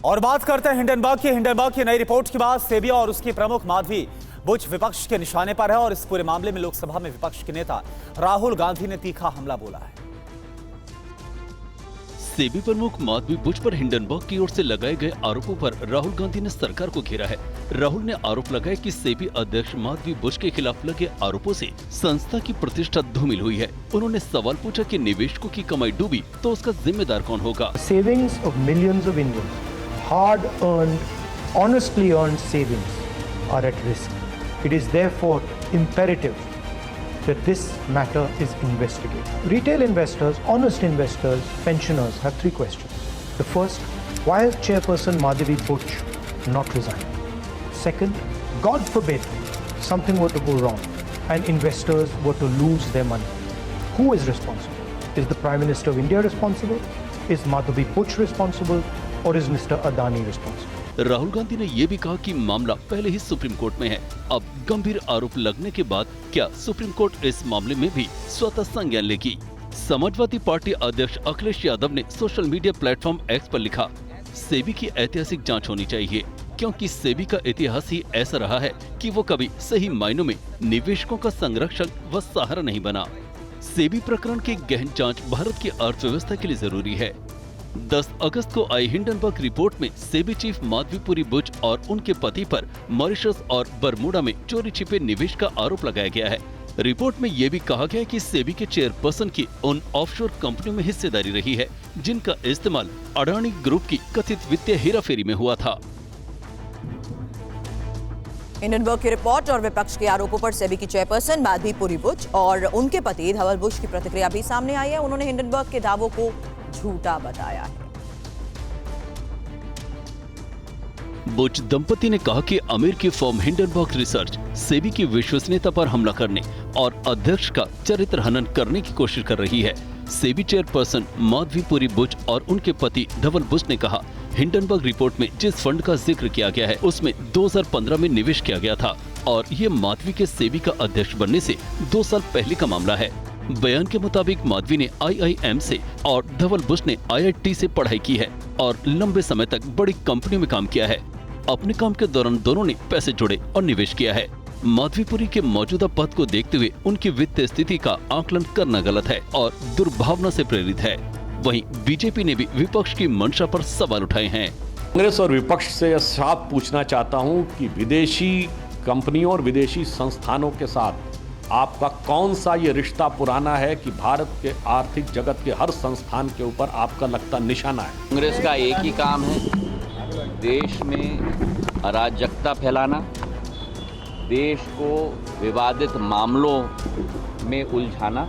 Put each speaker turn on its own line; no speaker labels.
और बात करते हैं हिंडनबर्ग की नई रिपोर्ट के बाद सेबी और उसकी प्रमुख माधवी बुच विपक्ष के निशाने पर है और इस पूरे मामले में लोकसभा में विपक्ष के नेता राहुल गांधी ने तीखा हमला बोला है।
सेबी प्रमुख माधवी बुच पर हिंडनबर्ग की ओर से लगाए गए आरोपों पर राहुल गांधी ने सरकार को घेरा है। राहुल ने आरोप लगाया कि सेबी अध्यक्ष माधवी बुच के खिलाफ लगे आरोपों से संस्था की प्रतिष्ठा धूमिल हुई है। उन्होंने सवाल पूछा कि निवेशकों की कमाई डूबी तो उसका जिम्मेदार कौन होगा।
Savings of millions of Indians, hard earned, honestly earned savings are at risk. It is therefore imperative that this matter is investigated. Retail investors, honest investors, pensioners have three questions. The first, why has Chairperson Madhavi Buch not resigned? Second, God forbid something were to go wrong and investors were to lose their money. Who is responsible? Is the Prime Minister of India responsible? Is Madhavi Buch responsible? Or is Mr. Adani responsible?
Rahul Gandhi ने ये भी कहा कि मामला पहले ही supreme court में है। अब गंभीर आरोप लगने के बाद क्या सुप्रीम कोर्ट इस मामले में भी स्वतः संज्ञान लेगी। समाजवादी पार्टी अध्यक्ष अखिलेश यादव ने सोशल मीडिया प्लेटफॉर्म एक्स पर लिखा, सेबी की ऐतिहासिक जांच होनी चाहिए क्योंकि सेबी का इतिहास ही ऐसा रहा है कि वो कभी सही मायनों में निवेशकों का संरक्षक व सहारा नहीं बना। सेबी प्रकरण की गहन जांच भारत की अर्थव्यवस्था के लिए जरूरी है। 10 अगस्त को आई हिंडनबर्ग रिपोर्ट में सेबी चीफ माधवी बुच और उनके पति पर मॉरिशस और बरमूडा में चोरी छिपे निवेश का आरोप लगाया गया है। रिपोर्ट में ये भी कहा गया है कि सेबी के चेयरपर्सन की उन ऑफशोर कंपनियों में हिस्सेदारी रही है जिनका इस्तेमाल अडानी ग्रुप की कथित वित्तीय हेराफेरी में हुआ था।
हिंडनबर्ग की रिपोर्ट और विपक्ष के आरोपों पर सेबी की चेयरपर्सन माधवी बुच और उनके पति धवल बुच की प्रतिक्रिया भी सामने आई है। उन्होंने हिंडनबर्ग के दावों को झूठा बताया है।
बुच दंपति ने कहा कि अमेरिकी फर्म हिंडनबर्ग रिसर्च सेबी की विश्वसनीयता पर हमला करने और अध्यक्ष का चरित्र हनन करने की कोशिश कर रही है। सेबी चेयरपर्सन माधवी बुच और उनके पति धवल बुच ने कहा, हिंडनबर्ग रिपोर्ट में जिस फंड का जिक्र किया गया है उसमें 2015 में निवेश किया गया था और ये माधवी के सेबी का अध्यक्ष बनने से 2 साल पहले का मामला है। बयान के मुताबिक माधवी ने IIM से और धवल बुच ने IIT से पढ़ाई की है और लंबे समय तक बड़ी कंपनियों में काम किया है। अपने काम के दौरान दोनों ने पैसे जोड़े और निवेश किया है। माधवीपुरी के मौजूदा पद को देखते हुए उनकी वित्तीय स्थिति का आकलन करना गलत है और दुर्भावना से प्रेरित है। वहीं बीजेपी ने भी विपक्ष की मंशा पर सवाल उठाए हैं।
कांग्रेस और विपक्ष से यह साफ पूछना चाहता हूं कि विदेशी कंपनियों और विदेशी संस्थानों के साथ आपका कौन सा ये रिश्ता पुराना है कि भारत के आर्थिक जगत के हर संस्थान के ऊपर आपका लगता निशाना है।
कांग्रेस का एक ही काम है, देश में अराजकता फैलाना, देश को विवादित मामलों में उलझाना